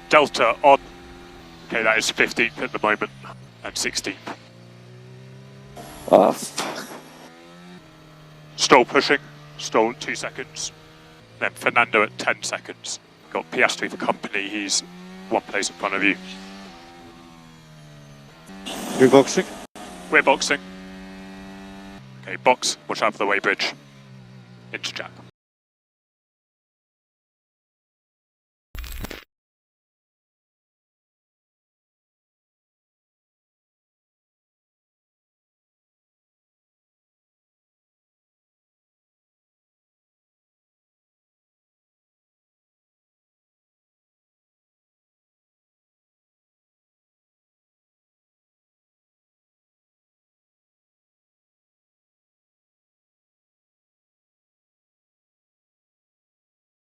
Delta on. Okay, that is 15th at the moment, and 16th. Oh, fuck. Stroll pushing, Stroll 2 seconds. Then Fernando at 10 seconds. Got Piastri for company, he's 1 place in front of you. You're boxing? We're boxing. Okay, box, watch out for the weighbridge. Into Jack.